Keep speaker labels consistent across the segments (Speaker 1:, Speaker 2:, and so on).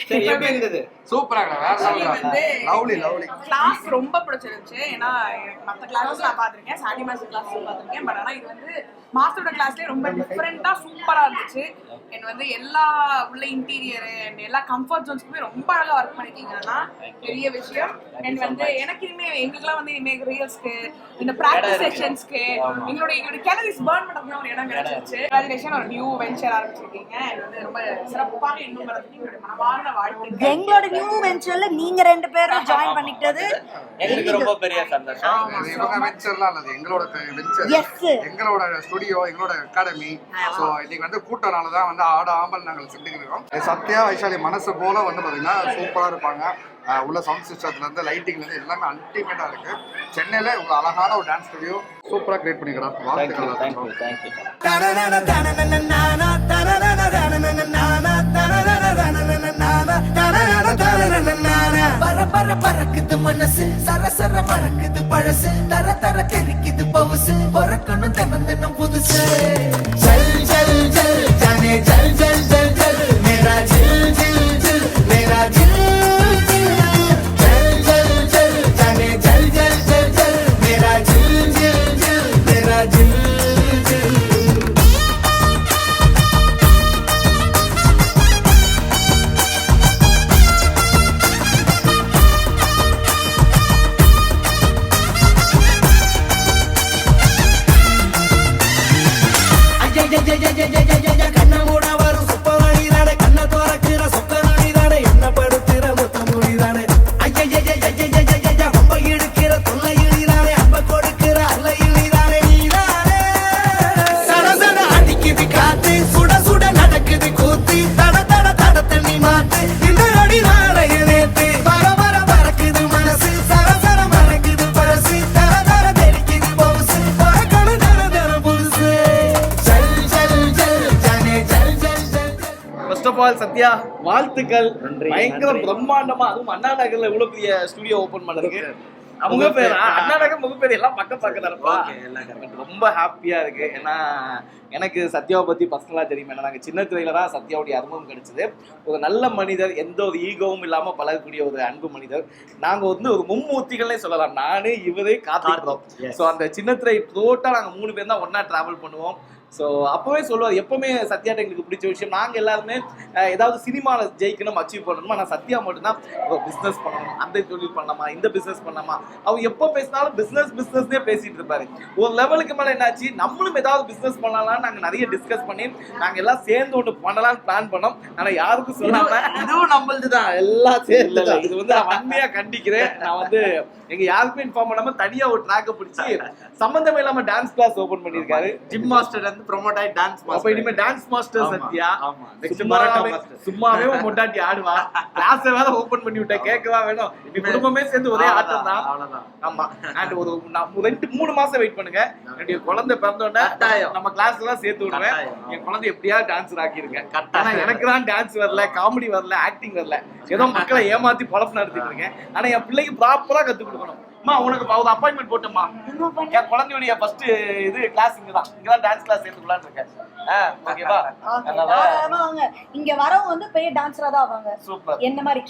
Speaker 1: எப்படி இருந்தது?
Speaker 2: சூப்பராங்க, வேற லவ்லி லவ்லி.
Speaker 3: கிளாஸ் ரொம்ப பிடிச்சிருந்துச்சு. ஏன்னா மற்ற கிளாஸஸ் நான் பார்த்துருக்கேன், சாண்டி மாஸ்டர் கிளாஸ் பார்த்துருக்கேன். பட் ஆனால் இது வந்து மாஸ்டரோட கிளாஸ்லேயே ரொம்ப டிஃப்ரெண்ட்டாக சூப்பராக இருந்துச்சு. அண்ட் வந்து எல்லா உள்ள இன்டீரியரு அண்ட் எல்லா கம்ஃபர்ட் ஜோன்ஸ்க்குமே ரொம்ப அழகாக ஒர்க் பண்ணிருக்கீங்கன்னா பெரிய விஷயம். அண்ட் வந்து எனக்கு இனிமேல் எங்களுக்குலாம் வந்து இனிமேல் ரீல்ஸ்க்கு இந்த ப்ராக்டிஸ் செஷன்ஸ்க்கு எங்களுடைய கேலரிஸ் பர்ன் பண்ணுறதுக்கு ஒரு இடம் கிடைச்சிருச்சு. கிராஜுவேஷன் ஒரு நியூ வெஞ்சர் ஆரம்பிச்சிருக்கீங்க. அண்ட் வந்து ரொம்ப சிறப்பாக இன்னும் வரதுக்கு எங்களுடைய மனமார்ந்த வாழ்த்து.
Speaker 4: எங்களோட நியூ வெஞ்சர்ல நீங்க 2 பேரும் ஜாயின் பண்ணிக்கிட்டது
Speaker 1: எங்களுக்கு ரொம்ப பெரிய சந்தோஷம்.
Speaker 2: இவங்க வெஞ்சர்லாம் இல்ல, எங்களோட வெஞ்சர், எங்களோட ஸ்டுடியோ, எங்களோட அகாடமி. சோ இன்னைக்கு வந்து கூட்டனால தான் வந்து ஆடாமல் நாங்கள் செஞ்சுக்கிறோம். சத்யா வைஷாலி மனசு போல வந்து பாத்தீங்கன்னா சூப்பரா இருப்பாங்க. உள்ள சவுண்ட் சிஸ்டத்துல இருந்து லைட்டிங்ல இருந்து எல்லாமே அல்டிமேட்டா இருக்கு. சென்னையில இவ்வளவு அழகான ஒரு டான்ஸ் ஸ்டுடியோ சூப்பரா கிரியேட் பண்ணிக்கிறோம். வாழ்த்துக்கள்.
Speaker 5: பறக்குது மனசு, சரசர மறக்குது பழசு, தர தர தெரிக்குது பவுசு, பொறக்கணும் தினம் தினம் புதுசு. ஜல் ஜல் ஜல் ஜானே ஜல் ஜல் ஜல் ஜல் மேரா ஜில் ஜில் ஜில் மேரா ஜில் ஜில் ஜல் ஜல் ஜல் ஜானே ஜல் ஜல் ஜல் ஜல் மேரா ஜில் ஜில் ஜில் மேரா ஜில் ஜில். கண்ண மூட வரும் சுப்பவழி தானே, கண்ண தோறக்கிற சொக்க நொடி தானே, என்ன படுத்துற முத்த மொழி தானே, ஐயா ரொம்ப இழுக்கிற தொல்லை இழிதானே, அன்ப கொடுக்கிற அல்ல இழிதானே நீதானே. சட சட அடிக்குது காத்து, சுட சுட நடக்குது கூத்து, தட தட தட தண்ணி மாத்து, இந்த அடி நாளைய நேத்து, வர வர பறக்குது மனசு, சர சர மறக்குது பழசு, தர தர தெரிக்குது பவுசு, பறக்கணும் தர தர புதுசு.
Speaker 6: ஃபர்ஸ்ட் ஆஃப் ஆல் சத்யா வாழ்த்துக்கள். பயங்கர பிரம்மாண்டமா, அதுவும் அண்ணா நகர்ல இவ்வளவு பெரிய ஸ்டுடியோ ஓபன் பண்ணதுக்கு. அவங்க பேர் அண்ணா நகர், முக பேர் எல்லாம் பக்கம் தானப்பா. ரொம்ப ஹாப்பியா இருக்கு. ஏன்னா எனக்கு சத்யாவை பத்தி பர்சனலா தெரியும். ஏன்னா நாங்க சின்ன துறையில தான் சத்யாவுடைய அறிமுகம் கிடைச்சது. ஒரு நல்ல மனிதர், எந்த ஒரு ஈகோவும் இல்லாம பழகக்கூடிய ஒரு அன்பு மனிதர். நாங்க வந்து ஒரு மும்மூர்த்திகளே சொல்லலாம். நானு, இவரே, கார்த்திக். ஸோ அந்த சின்ன துறை டோட்டா நாங்க 3 பேர் தான் ஒன்னா டிராவல் பண்ணுவோம். ஸோ அப்போவே சொல்லுவார், எப்பவுமே சத்யாட்ட எங்களுக்கு பிடிச்ச விஷயம், நாங்கள் எல்லாருமே ஏதாவது சினிமாவில் ஜெயிக்கணும், அச்சீவ் பண்ணணும். ஆனால் சத்யா மட்டும்தான் பிஸ்னஸ் பண்ணணும், அந்த தொழில் பண்ணலாமா, இந்த பிஸ்னஸ் பண்ணலாமா. அவர் எப்போ பேசினாலும் பிஸ்னஸ்னே பேசிட்டு இருப்பாரு. ஒரு லெவலுக்கு மேலே என்னாச்சு, நம்மளும் ஏதாவது பிஸ்னஸ் பண்ணலாம்னு நாங்கள் நிறைய டிஸ்கஸ் பண்ணி நாங்கள் எல்லாம் சேர்ந்து ஒன்று பண்ணலாம்னு பிளான் பண்ணோம். ஆனால் யாருக்கும் சொல்லாம இதுவும் நம்மளது தான், எல்லாம் சேர்ந்து. இது வந்து நான் வன்மையாக கண்டிக்கிறேன். நான் வந்து எங்க யாருக்குமே இன்ஃபார்ம் பண்ணாம தனியா ஒரு ட்ராக்கை பிடிச்சி சம்பந்தமே இல்லாம டான்ஸ் கிளாஸ் ஓபன் பண்ணிருக்காரு. ஜிம் மாஸ்டர் வந்து ப்ரோமோட் ஆகி டான்ஸ் மாஸ்டர். இனிமே டான்ஸ் மாஸ்டர் சத்யா. சும்மாவே மொட்டாட்டி ஆடுவா. கிளாஸ் வேற ஓபன் பண்ணி விட்டேன், கேட்கவா வேணும். இப்ப குடும்பமே சேர்ந்து ஒரே ஆட்டம் தான். ஆமா. அண்ட் ஒரு 2-3 மாசம் வெயிட் பண்ணுங்க. என்னுடைய குழந்தை பிறந்தோடனே நம்ம கிளாஸ் எல்லாம் சேர்த்து விடுவேன். என் குழந்தை எப்படியா டான்ஸ் ஆக்கியிருக்கேன். ஆனா எனக்கு தான் டான்ஸ் வரல, காமெடி வரல, ஆக்டிங் வரல. ஏதோ மக்களை ஏமாத்தி பொழப்பு நடத்திட்டு இருக்கேன். ஆனா என் பிள்ளைக்கு ப்ராப்பரா கத்து கொடுக்கணும். அம்மா உனக்கு அப்பாயின்மெண்ட் போட்டோம்மா, என் குழந்தையுடைய ஃபர்ஸ்ட் இது கிளாஸ் இங்கதான், இங்கதான் டான்ஸ் கிளாஸ் சேர்த்துக்கலான்னு இருக்கேன். ஓகேவா?
Speaker 4: இங்க வரவங்க வந்து பெரிய டான்ஸரா தான் ஆவாங்க.
Speaker 6: சூப்பர்.
Speaker 4: என்ன மாதிரி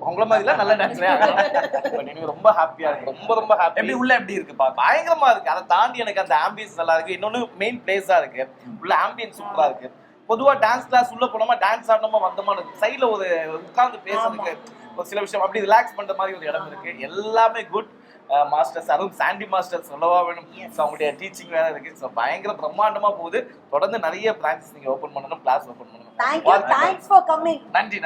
Speaker 6: உங்கள மாதிரி இல்ல, நல்ல டான்ஸரே ஆகலாம். நீங்க ரொம்ப ஹாப்பியா இருக்கு, ரொம்ப ஹாப்பி. எப்படி உள்ள எப்படி இருக்கு பா? பயங்கரமா இருக்கு. அதை தாண்டி எனக்கு அந்த ஆம்பியன்ஸ் நல்லா இருக்கு. இன்னொன்னு மெயின் பிளேஸா இருக்கு. உள்ள ஆம்பியன்ஸ் சூப்பரா இருக்கு. பொதுவா டான்ஸ் கிளாஸ் உள்ள போனோமா, டான்ஸ் ஆடணுமா, வந்தோமா, சைட்ல ஒரு உட்கார்ந்து பேசுறதுக்கு ஒரு சில விஷயம் அப்படி ரிலாக்ஸ் பண்ற மாதிரி ஒரு இடம் இருக்கு. எல்லாமே குட். மாஸ்டர்ஸ், அதுவும் சாண்டி மாஸ்டர் சொல்லவா வேணும். அவங்களுடைய டீச்சிங் வேற இருக்கு. ஸோ பயங்கர பிரம்மாண்டமா போகுது. தொடர்ந்து நிறைய பிரான்ச்சஸ் நீங்க ஓபன் பண்ணணும், கிளாஸ் ஓபன் பண்ணணும்.
Speaker 4: Thanks for coming.
Speaker 6: நன்றி.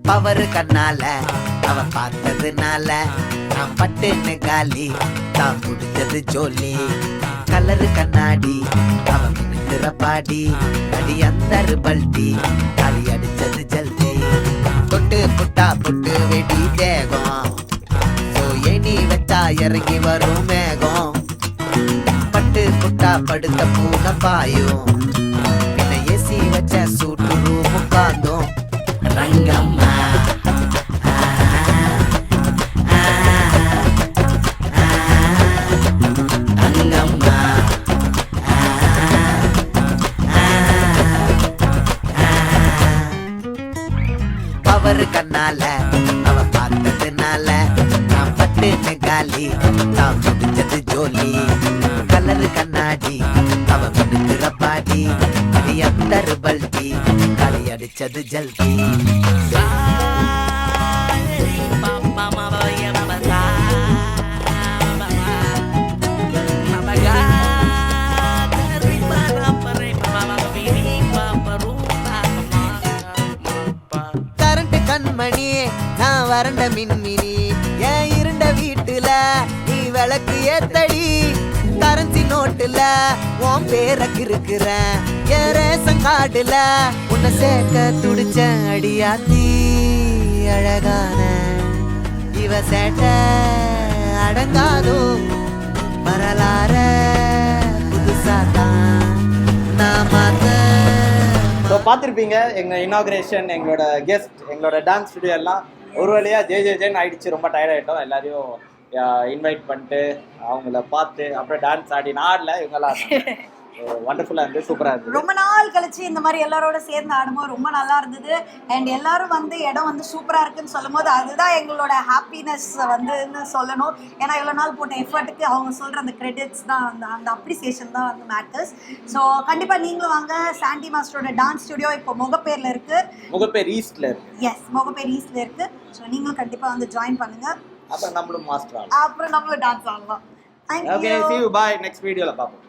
Speaker 5: பவர் கண்ணால அவ பார்த்ததுனால நான் பட்டுன்னு காலி, தான் முடிஞ்சது ஜோலி. கலரு கண்ணாடி அவ மினுக்கிற பாடி, அடி அந்த பல்டி களி அடிச்சது ஜல்தி. தொட்டு புட்டா புட்டு வெடி தேகம், ஏணி வச்சா இறங்கி வரும் மேகம். பட்டு புட்டா படுத்த பூனை பாயும், பின்ன ஏசி வச்ச சூட்டு ரூம் உட்கார்ந்தோம். ரங்கம்மா அவ பார்த்ததுனால நான் பட்டுன்னு காலி நான் முடிஞ்சது ஜோலி கலரு கண்ணாடி அவ கொடுக்கிற பாடி அது எந்த பல்டி களி அடிச்சது ஜல்தி கரண்ட் கண்மணி நான் வறண்ட மின்மினி என் இருண்ட வீட்டுல நீ விளக்கு ஏத்தடி கரன்சி நோட்டுல உன் பேரக்கு இருக்கிறேன் என் ரேஷன் கார்டுல உன்னை சேர்க்க துடிச்ச அடியாத்தி அழகான இவ சேட்ட அடங்காதோ வரலாற புதுசா தான் நான் மாத்த.
Speaker 1: ஸோ பார்த்துருப்பீங்க எங்கள் இனாகிரேஷன், எங்களோட கெஸ்ட், எங்களோட டான்ஸ் ஸ்டுடியோ எல்லாம் ஒரு வழியாக ஜேன்னு ஆயிடுச்சு. ரொம்ப டயர்ட் ஆகிட்டோம். எல்லாரையும் இன்வைட் பண்ணிட்டு அவங்கள பார்த்து அப்புறம் டான்ஸ் ஆடி நான் ஆடல, இவங்கெல்லாம் வண்டர்ஃபுல்லாக இருந்தது, சூப்பராக இருந்தது.
Speaker 4: ரொம்ப நாள் கழிச்சு இந்த மாதிரி எல்லாரோட சேர்ந்து ஆடும்போது ரொம்ப நல்லா இருந்தது. அண்ட் எல்லாரும் வந்து இடம் வந்து சூப்பரா இருக்குன்னு சொல்லும் போது அதுதான் எங்களோட ஹாப்பினஸ் வந்துன்னு சொல்லணும். ஏன்னா இவ்வளோ நாள் போட்ட எஃபர்ட்டுக்கு அவங்க சொல்ற அந்த கிரெடிட்ஸ் தான், அந்த அப்ரிசியேஷன் தான் வந்து மேட்டர்ஸ். ஸோ கண்டிப்பா நீங்களும் வாங்க. சாண்டி மாஸ்டரோட டான்ஸ் ஸ்டுடியோ இப்போ முகப்பேர்ல இருக்கு.
Speaker 1: முகப்பேர் ஈஸ்ட்ல இருக்கு.
Speaker 4: எஸ், முகப்பேர் ஈஸ்ட்ல இருக்கு. ஸோ நீங்களும் கண்டிப்பா வந்து ஜாயின் பண்ணுங்க.
Speaker 1: அப்புறம் நம்மளும் மாஸ்டர்
Speaker 4: அப்புறம் நம்மளும் டான்ஸ் ஆடலாம்.
Speaker 1: Okay, see you, bye. Next வீடியோல பார்ப்போம்.